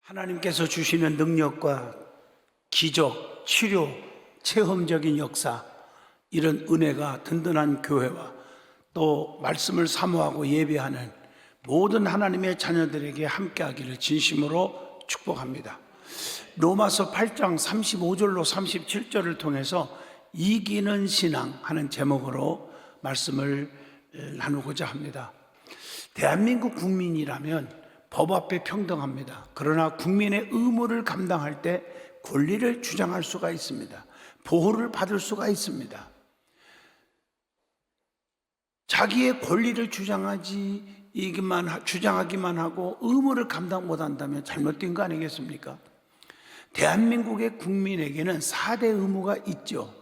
하나님께서 주시는 능력과 기적, 치료, 체험적인 역사, 이런 은혜가 든든한 교회와 또 말씀을 사모하고 예배하는 모든 하나님의 자녀들에게 함께하기를 진심으로 축복합니다. 로마서 8장 35절로 37절을 통해서 이기는 신앙 하는 제목으로 말씀을 나누고자 합니다. 대한민국 국민이라면 법 앞에 평등합니다. 그러나 국민의 의무를 감당할 때 권리를 주장할 수가 있습니다. 보호를 받을 수가 있습니다. 자기의 권리를 주장하기만 하고 의무를 감당 못한다면 잘못된 거 아니겠습니까? 대한민국의 국민에게는 4대 의무가 있죠.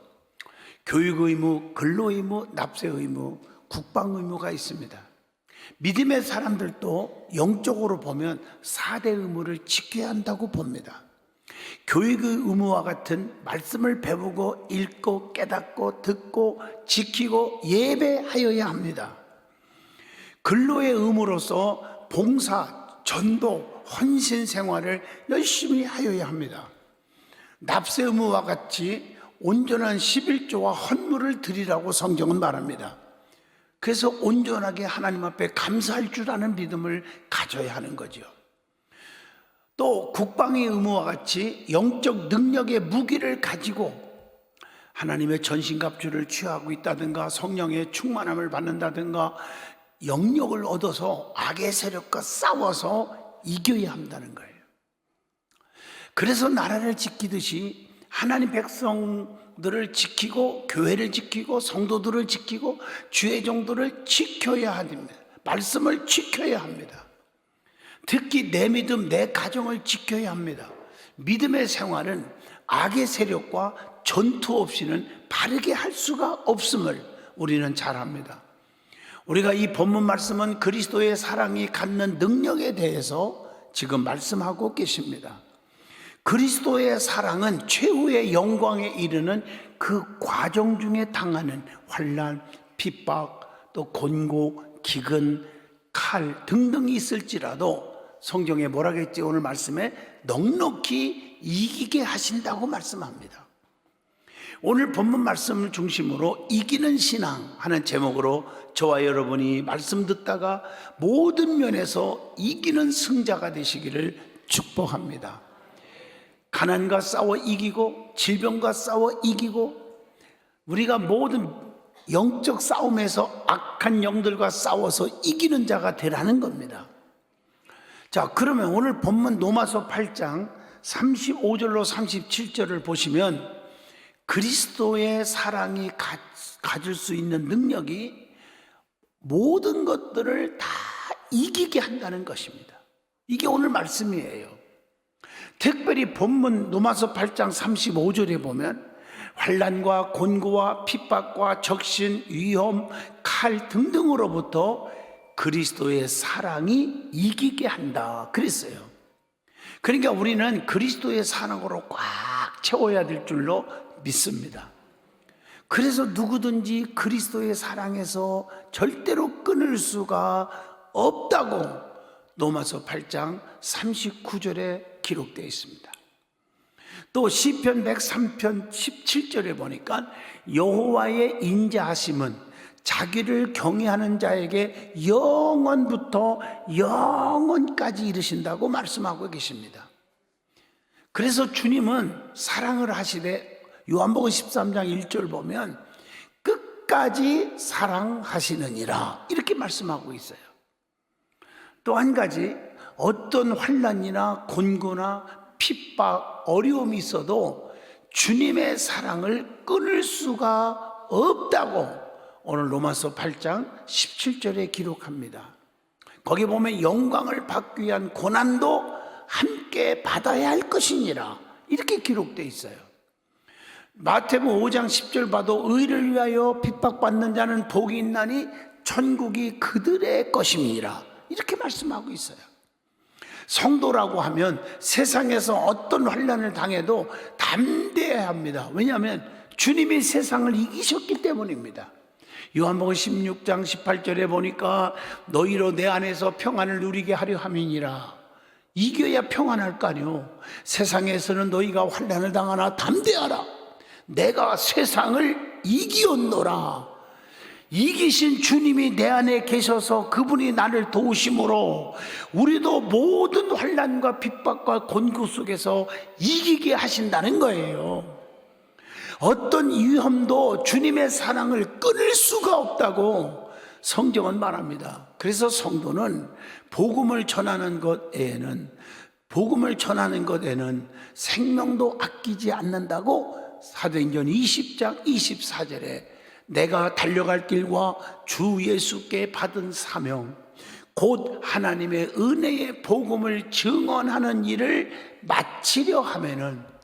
교육 의무, 근로 의무, 납세 의무, 국방 의무가 있습니다. 믿음의 사람들도 영적으로 보면 4대 의무를 지켜야 한다고 봅니다. 교육의 의무와 같은 말씀을 배우고 읽고 깨닫고 듣고 지키고 예배하여야 합니다. 근로의 의무로서 봉사, 전도, 헌신 생활을 열심히 하여야 합니다. 납세 의무와 같이 온전한 11조와 헌물을 드리라고 성경은 말합니다. 그래서 온전하게 하나님 앞에 감사할 줄 아는 믿음을 가져야 하는 거죠. 또 국방의 의무와 같이 영적 능력의 무기를 가지고 하나님의 전신갑주를 취하고 있다든가 성령의 충만함을 받는다든가 영역을 얻어서 악의 세력과 싸워서 이겨야 한다는 거예요. 그래서 나라를 지키듯이 하나님 백성들을 지키고 교회를 지키고 성도들을 지키고 주의 종들을 지켜야 합니다. 말씀을 지켜야 합니다. 특히 내 믿음, 내 가정을 지켜야 합니다. 믿음의 생활은 악의 세력과 전투 없이는 바르게 할 수가 없음을 우리는 잘 압니다. 우리가 이 본문 말씀은 그리스도의 사랑이 갖는 능력에 대해서 지금 말씀하고 계십니다. 그리스도의 사랑은 최후의 영광에 이르는 그 과정 중에 당하는 환난, 핍박, 또 곤고, 기근, 칼 등등이 있을지라도 성경에 뭐라고 했지? 오늘 말씀에 넉넉히 이기게 하신다고 말씀합니다. 오늘 본문 말씀을 중심으로 이기는 신앙 하는 제목으로 저와 여러분이 말씀 듣다가 모든 면에서 이기는 승자가 되시기를 축복합니다. 가난과 싸워 이기고 질병과 싸워 이기고 우리가 모든 영적 싸움에서 악한 영들과 싸워서 이기는 자가 되라는 겁니다. 자, 그러면 오늘 본문 로마서 8장 35절로 37절을 보시면 그리스도의 사랑이 가질 수 있는 능력이 모든 것들을 다 이기게 한다는 것입니다. 이게 오늘 말씀이에요. 특별히 본문 로마서 8장 35절에 보면 환난과 곤고와 핍박과 적신, 위험, 칼 등등으로부터 그리스도의 사랑이 이기게 한다 그랬어요. 그러니까 우리는 그리스도의 사랑으로 꽉 채워야 될 줄로 믿습니다. 그래서 누구든지 그리스도의 사랑에서 절대로 끊을 수가 없다고 로마서 8장 39절에 기록되어 있습니다. 또 시편 103편 17절에 보니까 여호와의 인자하심은 자기를 경외하는 자에게 영원부터 영원까지 이르신다고 말씀하고 계십니다. 그래서 주님은 사랑을 하시되 요한복음 13장 1절 보면 끝까지 사랑하시느니라 이렇게 말씀하고 있어요. 또 한 가지 어떤 환난이나 곤고나 핍박, 어려움이 있어도 주님의 사랑을 끊을 수가 없다고 오늘 로마서 8장 17절에 기록합니다. 거기 보면 영광을 받기 위한 고난도 함께 받아야 할 것이니라 이렇게 기록되어 있어요. 마태복음 5장 10절 봐도 의를 위하여 핍박받는 자는 복이 있나니 천국이 그들의 것임이라 이렇게 말씀하고 있어요. 성도라고 하면 세상에서 어떤 환난을 당해도 담대해야 합니다. 왜냐하면 주님이 세상을 이기셨기 때문입니다. 요한복음 16장 18절에 보니까 너희로 내 안에서 평안을 누리게 하려 함이니라. 이겨야 평안할 거 아니오. 세상에서는 너희가 환난을 당하나 담대하라. 내가 세상을 이기었노라. 이기신 주님이 내 안에 계셔서 그분이 나를 도우심으로 우리도 모든 환난과 핍박과 곤고 속에서 이기게 하신다는 거예요. 어떤 위험도 주님의 사랑을 끊을 수가 없다고 성경은 말합니다. 그래서 성도는 복음을 전하는 것에는 생명도 아끼지 않는다고 사도행전 20장 24절에 내가 달려갈 길과 주 예수께 받은 사명 곧 하나님의 은혜의 복음을 증언하는 일을 마치려 하면은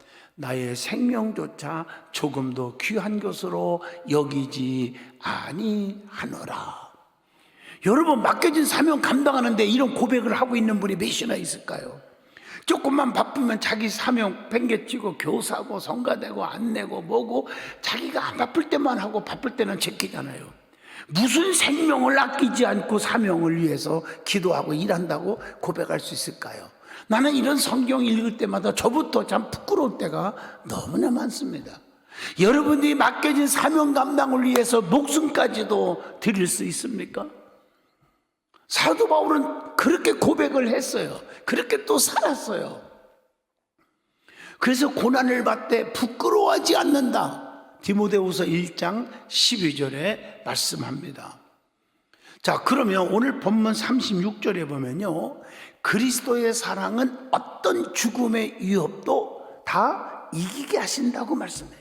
나의 생명조차 조금도 귀한 것으로 여기지 아니하노라. 여러분, 맡겨진 사명 감당하는데 이런 고백을 하고 있는 분이 몇이나 있을까요? 조금만 바쁘면 자기 사명 팽개치고 교사고 성가대고 안 내고 뭐고 자기가 안 바쁠 때만 하고 바쁠 때는 제끼잖아요. 무슨 생명을 아끼지 않고 사명을 위해서 기도하고 일한다고 고백할 수 있을까요? 나는 이런 성경 읽을 때마다 저부터 참 부끄러울 때가 너무나 많습니다. 여러분들이 맡겨진 사명 감당을 위해서 목숨까지도 드릴 수 있습니까? 사도 바울은 그렇게 고백을 했어요. 그렇게 또 살았어요. 그래서 고난을 받되 부끄러워하지 않는다. 디모데후서 1장 12절에 말씀합니다. 자, 그러면 오늘 본문 36절에 보면요, 그리스도의 사랑은 어떤 죽음의 위협도 다 이기게 하신다고 말씀해요.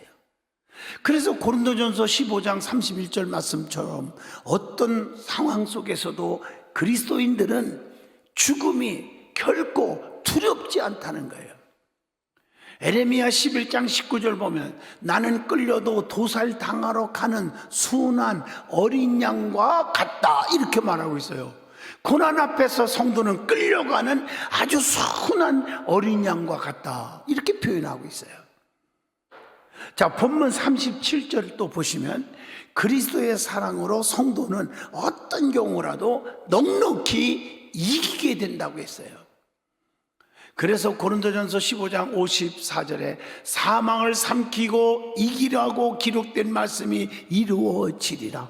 그래서 고린도전서 15장 31절 말씀처럼 어떤 상황 속에서도 그리스도인들은 죽음이 결코 두렵지 않다는 거예요. 에레미야 11장 19절 보면 나는 끌려도 도살당하러 가는 순한 어린 양과 같다 이렇게 말하고 있어요. 고난 앞에서 성도는 끌려가는 아주 순한 어린 양과 같다 이렇게 표현하고 있어요. 자, 본문 37절 또 보시면 그리스도의 사랑으로 성도는 어떤 경우라도 넉넉히 이기게 된다고 했어요. 그래서 고린도전서 15장 54절에 사망을 삼키고 이기라고 기록된 말씀이 이루어지리라.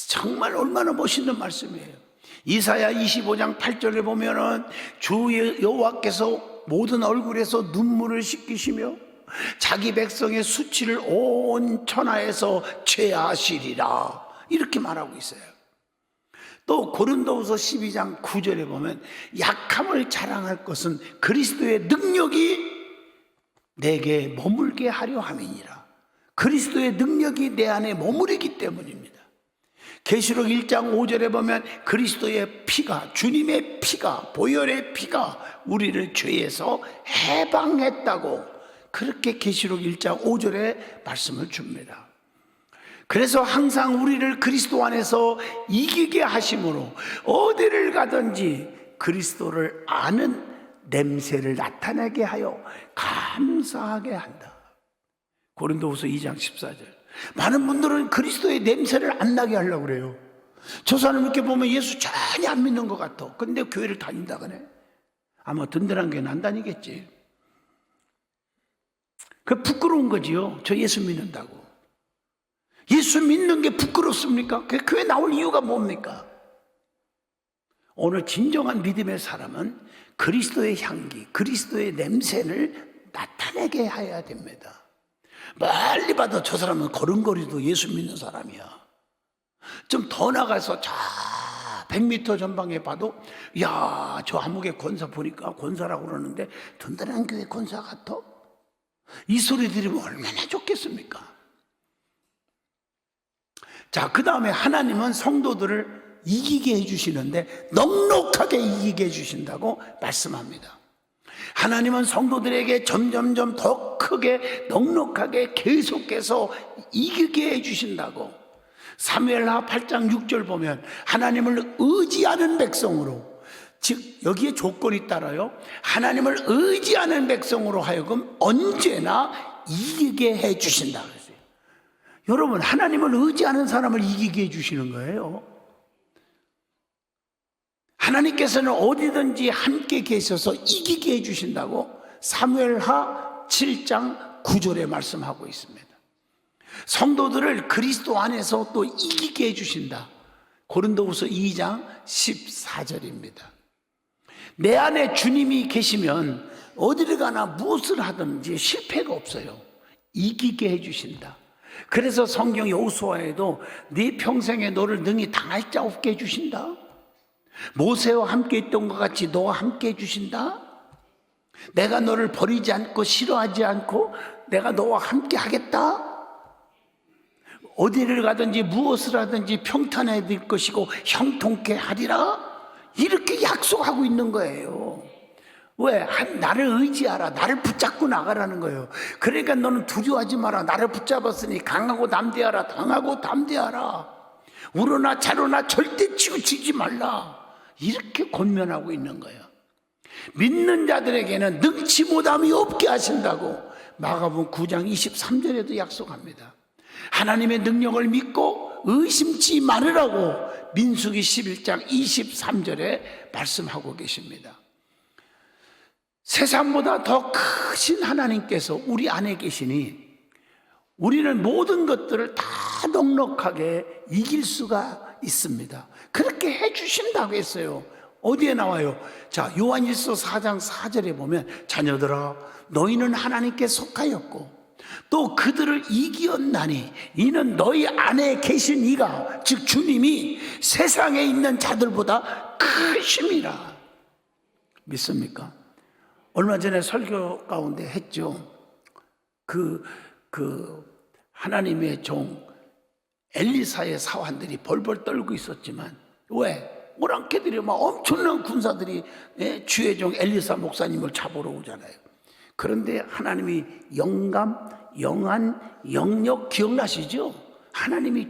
정말 얼마나 멋있는 말씀이에요. 이사야 25장 8절에 보면은 주 여호와께서 모든 얼굴에서 눈물을 씻기시며 자기 백성의 수치를 온 천하에서 제하시리라 이렇게 말하고 있어요. 또 고린도후서 12장 9절에 보면 약함을 자랑할 것은 그리스도의 능력이 내게 머물게 하려 함이니라. 그리스도의 능력이 내 안에 머무르기 때문입니다. 계시록 1장 5절에 보면 그리스도의 피가, 주님의 피가, 보혈의 피가 우리를 죄에서 해방했다고 그렇게 계시록 1장 5절에 말씀을 줍니다. 그래서 항상 우리를 그리스도 안에서 이기게 하심으로 어디를 가든지 그리스도를 아는 냄새를 나타내게 하여 감사하게 한다. 고린도후서 2장 14절. 많은 분들은 그리스도의 냄새를 안 나게 하려고 그래요. 저 사람 이렇게 보면 예수 전혀 안 믿는 것 같아. 근데 교회를 다닌다 그래. 아마 든든한 교회는 안 다니겠지. 그 부끄러운 거지요. 저 예수 믿는다고. 예수 믿는 게 부끄럽습니까? 그 교회 나올 이유가 뭡니까? 오늘 진정한 믿음의 사람은 그리스도의 향기, 그리스도의 냄새를 나타내게 해야 됩니다. 멀리 봐도 저 사람은 걸음걸이도 예수 믿는 사람이야. 좀 더 나가서 저 100m 전방에 봐도 야, 저 암흑의 권사 보니까 권사라고 그러는데 든든한 교회 권사 같아? 이 소리 들으면 얼마나 좋겠습니까? 자, 그 다음에 하나님은 성도들을 이기게 해주시는데 넉넉하게 이기게 해주신다고 말씀합니다. 하나님은 성도들에게 점점점 더 크게 넉넉하게 계속해서 이기게 해주신다고. 사무엘하 8장 6절 보면 하나님을 의지하는 백성으로, 즉 여기에 조건이 따라요, 하나님을 의지하는 백성으로 하여금 언제나 이기게 해주신다 그랬어요. 여러분, 하나님을 의지하는 사람을 이기게 해주시는 거예요. 하나님께서는 어디든지 함께 계셔서 이기게 해주신다고 사무엘하 7장 9절에 말씀하고 있습니다. 성도들을 그리스도 안에서 또 이기게 해주신다. 고린도후서 2장 14절입니다. 내 안에 주님이 계시면 어디를 가나 무엇을 하든지 실패가 없어요. 이기게 해주신다. 그래서 성경 여호수아에도 네 평생에 너를 능히 당할 자 없게 해주신다. 모세와 함께 있던 것 같이 너와 함께 해주신다. 내가 너를 버리지 않고 싫어하지 않고 내가 너와 함께 하겠다. 어디를 가든지 무엇을 하든지 평탄해 될 것이고 형통케 하리라. 이렇게 약속하고 있는 거예요. 왜? 나를 의지하라. 나를 붙잡고 나가라는 거예요. 그러니까 너는 두려워하지 마라. 나를 붙잡았으니 강하고 담대하라. 강하고 담대하라. 우러나 자로나 절대 치우치지 말라. 이렇게 권면하고 있는 거예요. 믿는 자들에게는 능치 못함이 없게 하신다고 마가복음 9장 23절에도 약속합니다. 하나님의 능력을 믿고 의심치 말으라고 민수기 11장 23절에 말씀하고 계십니다. 세상보다 더 크신 하나님께서 우리 안에 계시니 우리는 모든 것들을 다 넉넉하게 이길 수가 있습니다. 그렇게 해주신다고 했어요. 어디에 나와요? 자, 요한일서 4장 4절에 보면 자녀들아 너희는 하나님께 속하였고 또 그들을 이기었나니 이는 너희 안에 계신 이가 즉 주님이 세상에 있는 자들보다 크심이라. 믿습니까? 얼마 전에 설교 가운데 했죠. 그 하나님의 종 엘리사의 사환들이 벌벌 떨고 있었지만 왜? 오랑캐들이 막 엄청난 군사들이 주의 종 엘리사 목사님을 잡으러 오잖아요. 그런데 하나님이 영감, 영안, 영역 기억나시죠? 하나님이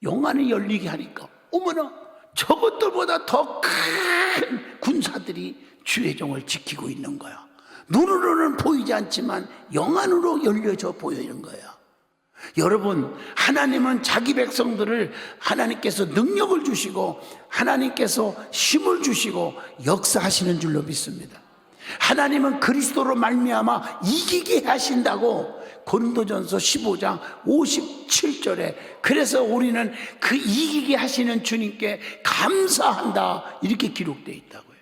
영안을 열리게 하니까 어머나 저것들보다 더 큰 군사들이 주의 종을 지키고 있는 거야. 눈으로는 보이지 않지만 영안으로 열려져 보이는 거야. 여러분, 하나님은 자기 백성들을 하나님께서 능력을 주시고 하나님께서 힘을 주시고 역사하시는 줄로 믿습니다. 하나님은 그리스도로 말미암아 이기게 하신다고 고린도전서 15장 57절에 그래서 우리는 그 이기게 하시는 주님께 감사한다 이렇게 기록되어 있다고요.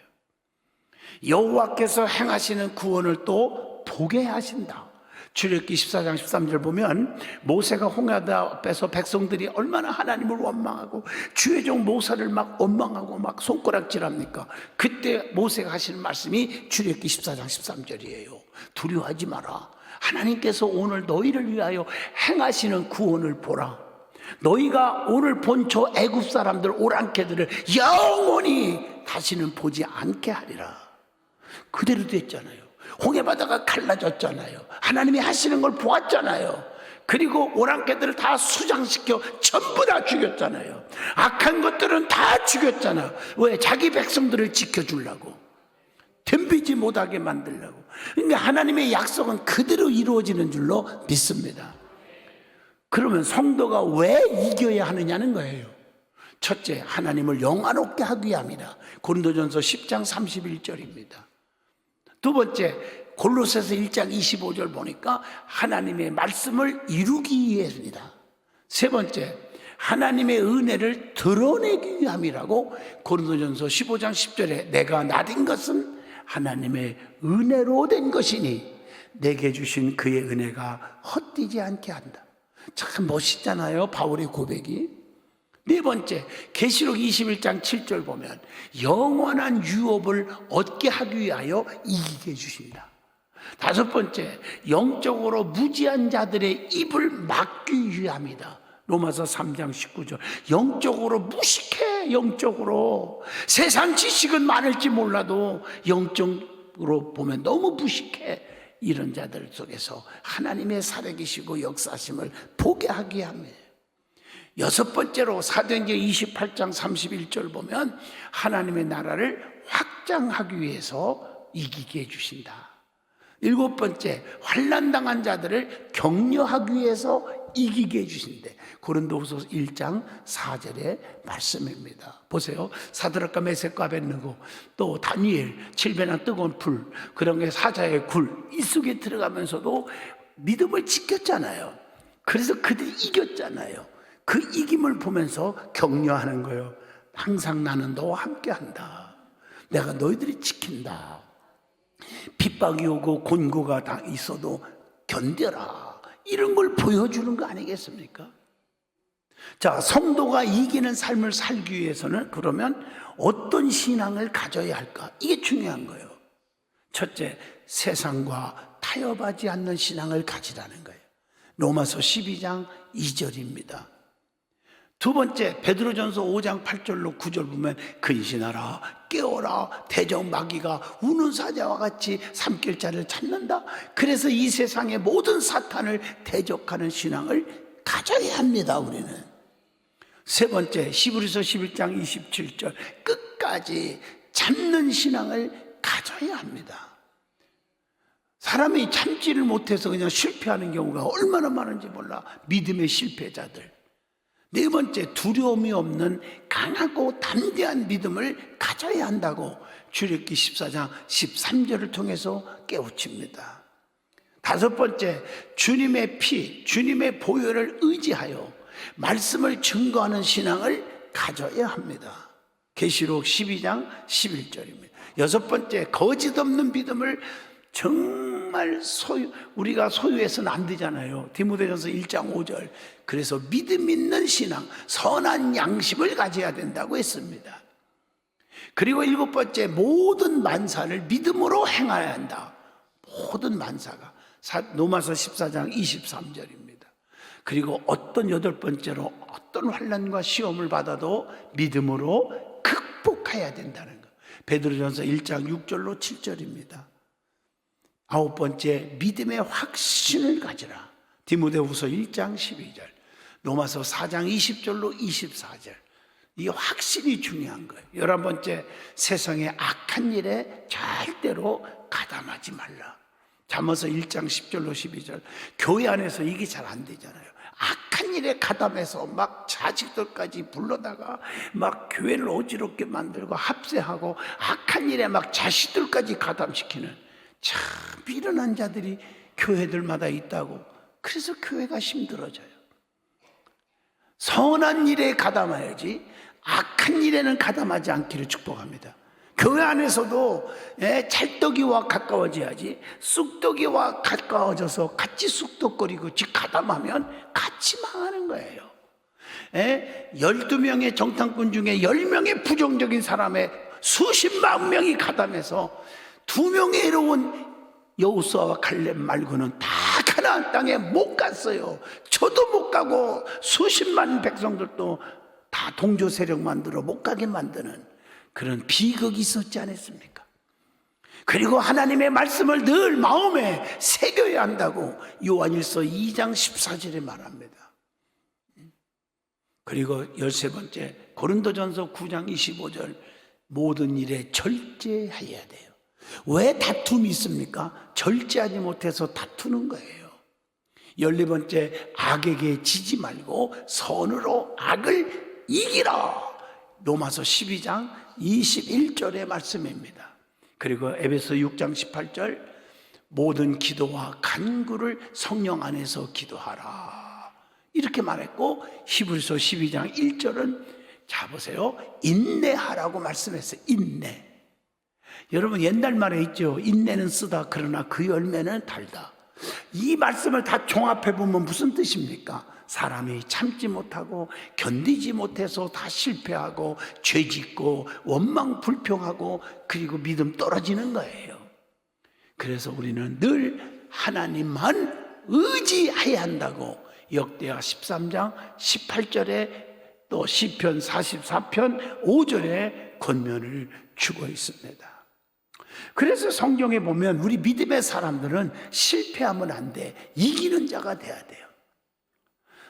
여호와께서 행하시는 구원을 또 보게 하신다. 출애굽기 14장 13절 보면 모세가 홍해바다 앞에서 백성들이 얼마나 하나님을 원망하고 주의 종 모세를 막 원망하고 막 손가락질합니까? 그때 모세가 하시는 말씀이 출애굽기 14장 13절이에요. 두려워하지 마라. 하나님께서 오늘 너희를 위하여 행하시는 구원을 보라. 너희가 오늘 본 저 애굽 사람들 오랑캐들을 영원히 다시는 보지 않게 하리라. 그대로 됐잖아요. 홍해바다가 갈라졌잖아요. 하나님이 하시는 걸 보았잖아요. 그리고 오랑캐들을 다 수장시켜 전부 다 죽였잖아요. 악한 것들은 다 죽였잖아요. 왜? 자기 백성들을 지켜주려고, 덤비지 못하게 만들려고. 그러니까 하나님의 약속은 그대로 이루어지는 줄로 믿습니다. 그러면 성도가 왜 이겨야 하느냐는 거예요. 첫째, 하나님을 영화롭게 하기 위함이라. 고린도전서 10장 31절입니다. 두 번째, 골로새서 1장 25절 보니까 하나님의 말씀을 이루기 위해서입니다. 세 번째, 하나님의 은혜를 드러내기 위함이라고 고린도전서 15장 10절에 내가 나된 것은 하나님의 은혜로 된 것이니 내게 주신 그의 은혜가 헛되지 않게 한다. 참 멋있잖아요, 바울의 고백이. 네 번째, 계시록 21장 7절 보면 영원한 유업을 얻게 하기 위하여 이기게 해주신다. 다섯 번째, 영적으로 무지한 자들의 입을 막기 위함이다. 로마서 3장 19절. 영적으로 무식해. 영적으로 세상 지식은 많을지 몰라도 영적으로 보면 너무 무식해. 이런 자들 속에서 하나님의 살아계시고 역사심을 보게 하게 합니다. 여섯 번째로 사도행전 28장 31절 보면 하나님의 나라를 확장하기 위해서 이기게 해주신다. 일곱 번째, 환난당한 자들을 격려하기 위해서 이기게 해주신대. 고린도후서 1장 4절의 말씀입니다. 보세요. 사드락과 메섹과 아벳느고, 또 다니엘, 7배나 뜨거운 불, 그런 게 사자의 굴, 이 속에 들어가면서도 믿음을 지켰잖아요. 그래서 그들이 이겼잖아요. 그 이김을 보면서 격려하는 거예요. 항상 나는 너와 함께한다. 내가 너희들이 지킨다. 핍박이 오고 곤고가 다 있어도 견뎌라. 이런 걸 보여주는 거 아니겠습니까? 자, 성도가 이기는 삶을 살기 위해서는 그러면 어떤 신앙을 가져야 할까? 이게 중요한 거예요. 첫째, 세상과 타협하지 않는 신앙을 가지라는 거예요. 로마서 12장 2절입니다. 두 번째, 베드로전서 5장 8절로 9절 보면 근신하라, 깨어라, 대적 마귀가 우는 사자와 같이 삼킬 자를 찾는다. 그래서 이 세상의 모든 사탄을 대적하는 신앙을 가져야 합니다. 우리는. 세 번째, 히브리서 11장 27절, 끝까지 참는 신앙을 가져야 합니다. 사람이 참지를 못해서 그냥 실패하는 경우가 얼마나 많은지 몰라. 믿음의 실패자들. 네 번째, 두려움이 없는 강하고 담대한 믿음을 가져야 한다고 출애굽기 14장 13절을 통해서 깨우칩니다. 다섯 번째, 주님의 피, 주님의 보혈을 의지하여 말씀을 증거하는 신앙을 가져야 합니다. 계시록 12장 11절입니다. 여섯 번째, 거짓 없는 믿음을 정말 우리가 소유해서는 안 되잖아요. 디모데전서 1장 5절. 그래서 믿음 있는 신앙, 선한 양심을 가져야 된다고 했습니다. 그리고 일곱 번째, 모든 만사를 믿음으로 행해야 한다. 모든 만사가. 로마서 14장 23절입니다. 그리고 어떤 여덟 번째로 어떤 환난과 시험을 받아도 믿음으로 극복해야 된다는 것. 베드로전서 1장 6절로 7절입니다. 아홉 번째, 믿음의 확신을 가지라. 디모데후서 1장 12절, 로마서 4장 20절로 24절. 이 확신이 중요한 거예요. 열한 번째, 세상의 악한 일에 절대로 가담하지 말라. 잠언서 1장 10절로 12절. 교회 안에서 이게 잘 안 되잖아요. 악한 일에 가담해서 막 자식들까지 불러다가 막 교회를 어지럽게 만들고 합세하고 악한 일에 막 자식들까지 가담시키는 참 미련한 자들이 교회들마다 있다고. 그래서 교회가 힘들어져요. 선한 일에 가담해야지 악한 일에는 가담하지 않기를 축복합니다. 교회 안에서도 찰떡이와 가까워져야지 쑥떡이와 가까워져서 같이 쑥떡거리고 가담하면 같이 망하는 거예요. 12명의 정탐꾼 중에 10명의 부정적인 사람의 수십만 명이 가담해서 2명의 이로운 여호수아와 갈렙 말고는 다 가나안 땅에 못 갔어요. 저도 못 가고 수십만 백성들도 다 동조 세력 만들어 못 가게 만드는 그런 비극이 있었지 않았습니까? 그리고 하나님의 말씀을 늘 마음에 새겨야 한다고 요한일서 2장 14절에 말합니다. 그리고 13번째, 고린도전서 9장 25절, 모든 일에 절제해야 돼요. 왜 다툼이 있습니까? 절제하지 못해서 다투는 거예요. 14번째, 악에게 지지 말고 선으로 악을 이기라. 로마서 12장 21절의 말씀입니다. 그리고 에베소 6장 18절, 모든 기도와 간구를 성령 안에서 기도하라. 이렇게 말했고, 히브리서 12장 1절은 자 보세요, 인내하라고 말씀했어요. 인내. 여러분 옛날 말에 있죠. 인내는 쓰다 그러나 그 열매는 달다. 이 말씀을 다 종합해 보면 무슨 뜻입니까? 사람이 참지 못하고 견디지 못해서 다 실패하고 죄짓고 원망 불평하고 그리고 믿음 떨어지는 거예요. 그래서 우리는 늘 하나님만 의지해야 한다고 역대하 13장 18절에 또 시편 44편 5절에 권면을 주고 있습니다. 그래서 성경에 보면 우리 믿음의 사람들은 실패하면 안 돼. 이기는 자가 돼야 돼요.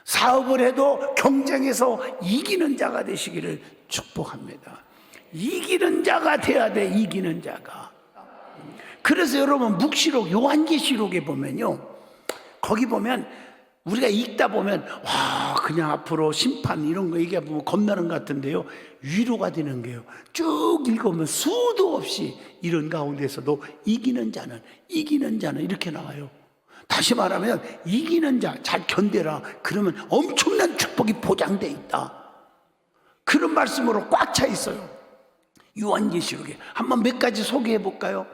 사업을 해도 경쟁에서 이기는 자가 되시기를 축복합니다. 이기는 자가 돼야 돼. 이기는 자가. 그래서 여러분 묵시록 요한계시록에 보면요, 거기 보면 우리가 읽다 보면 와 그냥 앞으로 심판 이런 거 얘기하면 겁나는 것 같은데요, 위로가 되는 게요. 쭉 읽으면 수도 없이 이런 가운데서도 이기는 자는 이렇게 나와요. 다시 말하면 이기는 자 잘 견뎌라, 그러면 엄청난 축복이 보장되어 있다, 그런 말씀으로 꽉 차 있어요. 요한계시록에 한번 몇 가지 소개해 볼까요?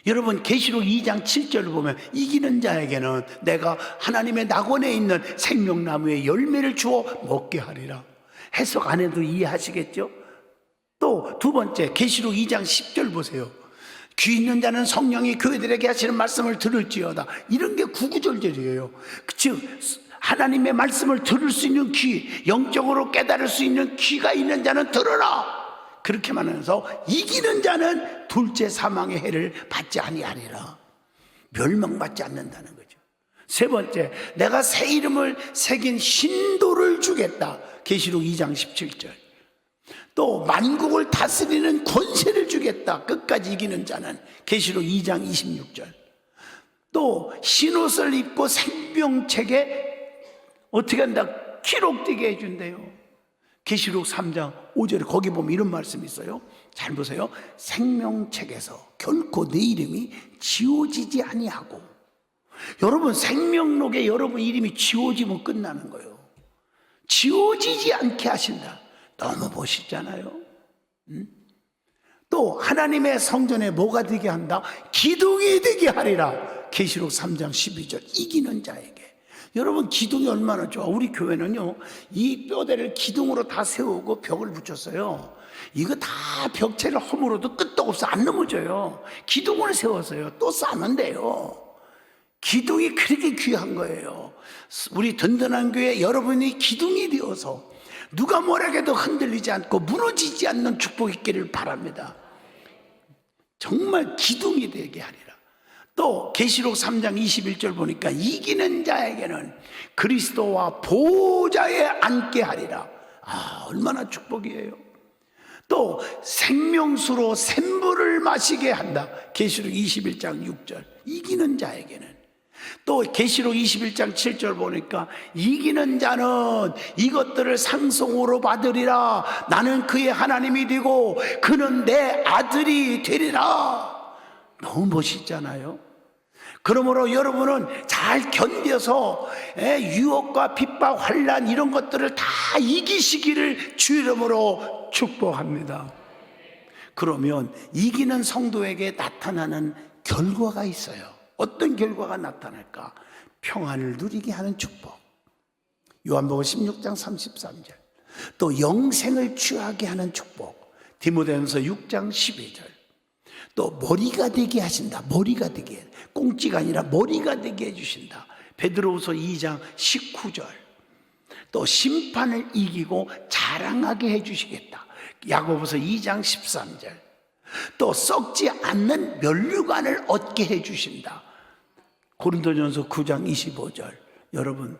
여러분, 계시록 2장 7절을 보면 이기는 자에게는 내가 하나님의 낙원에 있는 생명나무의 열매를 주어 먹게 하리라. 해석 안 해도 이해하시겠죠? 또 두 번째, 계시록 2장 10절 보세요. 귀 있는 자는 성령이 교회들에게 하시는 말씀을 들을지어다. 이런 게 구구절절이에요. 즉 하나님의 말씀을 들을 수 있는 귀, 영적으로 깨달을 수 있는 귀가 있는 자는 들어라. 그렇게 말하면서 이기는 자는 둘째 사망의 해를 받지 아니하리라. 멸망받지 않는다는 거죠. 세 번째, 내가 새 이름을 새긴 신도를 주겠다. 계시록 2장 17절. 또 만국을 다스리는 권세를 주겠다. 끝까지 이기는 자는. 계시록 2장 26절. 또 흰옷을 입고 생명책에 어떻게 한다? 기록되게 해준대요. 계시록 3장 5절에 거기 보면 이런 말씀이 있어요. 잘 보세요. 생명책에서 결코 내 이름이 지워지지 아니하고. 여러분, 생명록에 여러분 이름이 지워지면 끝나는 거예요. 지워지지 않게 하신다. 너무 멋있잖아요. 또 하나님의 성전에 뭐가 되게 한다? 기둥이 되게 하리라. 계시록 3장 12절. 이기는 자에게. 여러분, 기둥이 얼마나 좋아. 우리 교회는요, 이 뼈대를 기둥으로 다 세우고 벽을 붙였어요. 이거 다 벽체를 허물어도 끝도 없어. 안 넘어져요. 기둥을 세웠어요. 또 싸면 돼요. 기둥이 그렇게 귀한 거예요. 우리 든든한 교회 여러분이 기둥이 되어서 누가 뭐라 해도 흔들리지 않고 무너지지 않는 축복이 있기를 바랍니다. 정말 기둥이 되게 하리라. 또 계시록 3장 21절 보니까 이기는 자에게는 그리스도와 보좌에 앉게 하리라. 아, 얼마나 축복이에요. 또 생명수로 샘물을 마시게 한다. 계시록 21장 6절. 이기는 자에게는. 또 계시록 21장 7절 보니까 이기는 자는 이것들을 상속으로 받으리라. 나는 그의 하나님이 되고 그는 내 아들이 되리라. 너무 멋있잖아요. 그러므로 여러분은 잘 견뎌서 유혹과 핍박, 환난 이런 것들을 다 이기시기를 주 이름으로 축복합니다. 그러면 이기는 성도에게 나타나는 결과가 있어요. 어떤 결과가 나타날까? 평안을 누리게 하는 축복. 요한복음 16장 33절. 또 영생을 취하게 하는 축복. 디모데전서 6장 12절. 또 머리가 되게 하신다. 머리가 되게. 꽁찌가 아니라 머리가 되게 해주신다. 베드로후서 2장 19절. 또 심판을 이기고 자랑하게 해주시겠다. 야고보서 2장 13절. 또 썩지 않는 면류관을 얻게 해주신다. 고린도전서 9장 25절. 여러분,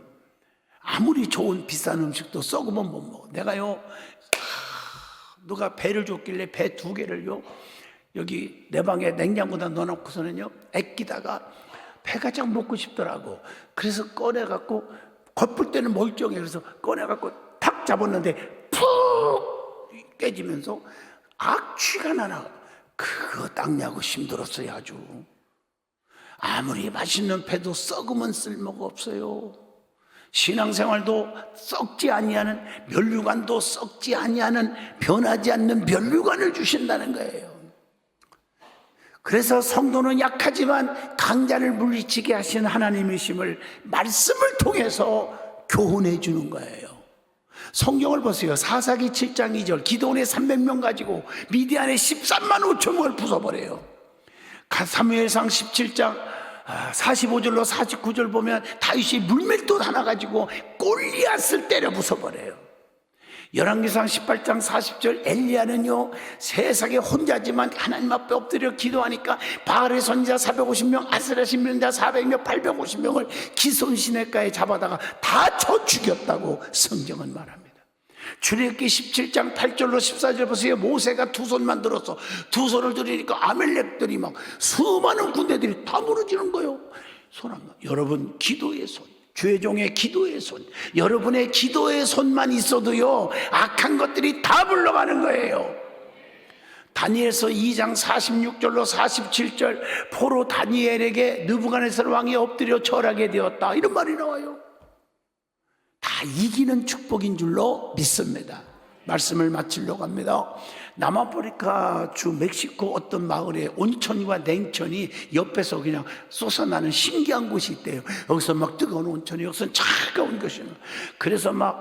아무리 좋은 비싼 음식도 썩으면 못 먹어. 내가요, 누가 배를 줬길래 배 2개를요 여기 내 방에 냉장고에다 넣어놓고서는요 애끼다가 배가 참 먹고 싶더라고. 그래서 꺼내갖고 겉볼 때는 멀쩡해. 그래서 꺼내갖고 탁 잡았는데 푹 깨지면서 악취가 나나. 그거 닦냐고 힘들었어요. 아주. 아무리 맛있는 배도 썩으면 쓸모가 없어요. 신앙생활도 썩지 아니하는, 면류관도 썩지 아니하는, 변하지 않는 면류관을 주신다는 거예요. 그래서 성도는 약하지만 강자를 물리치게 하신 하나님이심을 말씀을 통해서 교훈해 주는 거예요. 성경을 보세요. 사사기 7장 2절. 기드온의 300명 가지고 미디안의 13만 5천명을 부숴버려요. 사무엘상 17장 45절로 49절 보면 다윗이 물맷돌 하나 가지고 골리앗을 때려 부숴버려요. 열왕기상 18장 40절. 엘리야는요 세상에 혼자지만 하나님 앞에 엎드려 기도하니까 바알의 선지자 450명, 아세라 신명자 400명, 850명을 기손 시냇가에 잡아다가 다 쳐 죽였다고 성경은 말합니다. 출애굽기 17장 8절로 14절 보세요. 모세가 2손만 들었어. 2손을 들으니까 아멜렉들이 막 수많은 군대들이 다 무너지는 거예요. 손 한번. 여러분, 기도의 손, 주의 종의 기도의 손, 여러분의 기도의 손만 있어도요, 악한 것들이 다 물러가는 거예요. 다니엘서 2장 46절로 47절, 포로 다니엘에게 느부갓네살 왕이 엎드려 절하게 되었다, 이런 말이 나와요. 다 이기는 축복인 줄로 믿습니다. 말씀을 마치려고 합니다. 남아프리카 주 멕시코 어떤 마을에 온천과 냉천이 옆에서 그냥 솟아나는 신기한 곳이 있대요. 여기서 막 뜨거운 온천이, 여기서 차가운 것이. 그래서 막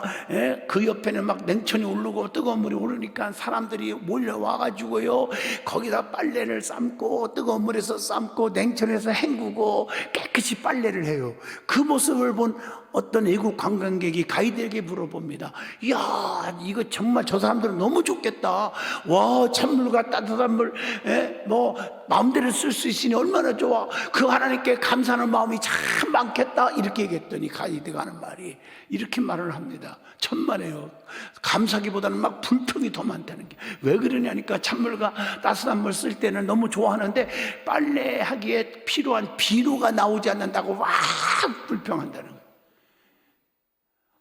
그 옆에는 막 냉천이 오르고 뜨거운 물이 오르니까 사람들이 몰려와가지고요, 거기다 빨래를 삶고 뜨거운 물에서 삶고 냉천에서 헹구고 깨끗이 빨래를 해요. 그 모습을 본 어떤 외국 관광객이 가이드에게 물어봅니다. 이야, 이거 정말 저 사람들은 너무 좋겠다. 와, 찬물과 따뜻한 물, 뭐 마음대로 쓸 수 있으니 얼마나 좋아. 그 하나님께 감사하는 마음이 참 많겠다. 이렇게 얘기했더니 가이드가 하는 말이 이렇게 말을 합니다. 천만에요. 감사기보다는 막 불평이 더 많다는 게. 왜 그러냐니까, 찬물과 따뜻한 물 쓸 때는 너무 좋아하는데 빨래하기에 필요한 비누가 나오지 않는다고 막 불평한다는 거예요.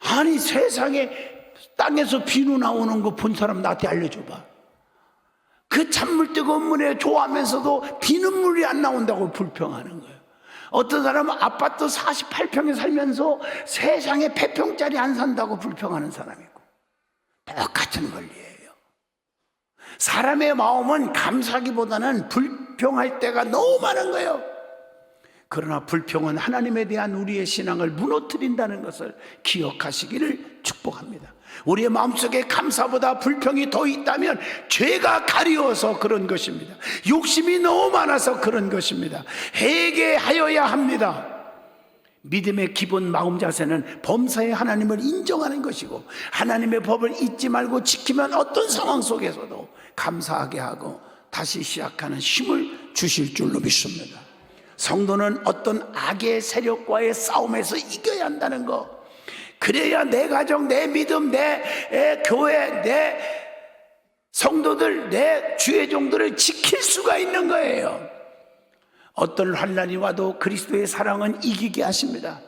아니, 세상에 땅에서 비누 나오는 거 본 사람 나한테 알려줘봐. 그 찬물 뜨거운 물에 좋아하면서도 비눗물이 안 나온다고 불평하는 거예요. 어떤 사람은 아파트 48평에 살면서 세상에 100평짜리 안 산다고 불평하는 사람이 있고, 똑같은 원리예요. 사람의 마음은 감사기보다는 불평할 때가 너무 많은 거예요. 그러나 불평은 하나님에 대한 우리의 신앙을 무너뜨린다는 것을 기억하시기를 축복합니다. 우리의 마음속에 감사보다 불평이 더 있다면 죄가 가리워서 그런 것입니다. 욕심이 너무 많아서 그런 것입니다. 회개하여야 합니다. 믿음의 기본 마음 자세는 범사의 하나님을 인정하는 것이고, 하나님의 법을 잊지 말고 지키면 어떤 상황 속에서도 감사하게 하고 다시 시작하는 힘을 주실 줄로 믿습니다. 성도는 어떤 악의 세력과의 싸움에서 이겨야 한다는 것, 그래야 내 가정, 내 믿음, 내 교회, 내 성도들, 내 주의 종들을 지킬 수가 있는 거예요. 어떤 환난이 와도 그리스도의 사랑은 이기게 하십니다.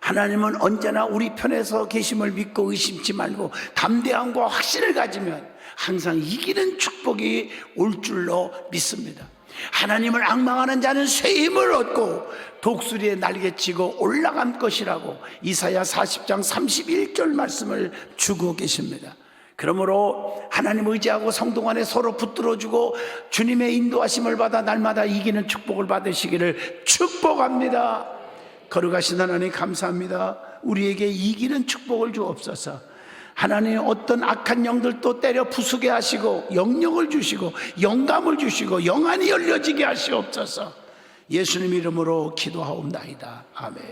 하나님은 언제나 우리 편에서 계심을 믿고 의심치 말고 담대함과 확신을 가지면 항상 이기는 축복이 올 줄로 믿습니다. 하나님을 앙망하는 자는 새 힘을 얻고 독수리에 날개치고 올라갈 것이라고 이사야 40장 31절 말씀을 주고 계십니다. 그러므로 하나님 의지하고 성도 간에 서로 붙들어주고 주님의 인도하심을 받아 날마다 이기는 축복을 받으시기를 축복합니다. 거룩하신 하나님 감사합니다. 우리에게 이기는 축복을 주옵소서. 하나님, 어떤 악한 영들도 때려 부수게 하시고 영력을 주시고 영감을 주시고 영안이 열려지게 하시옵소서. 예수님 이름으로 기도하옵나이다. 아멘.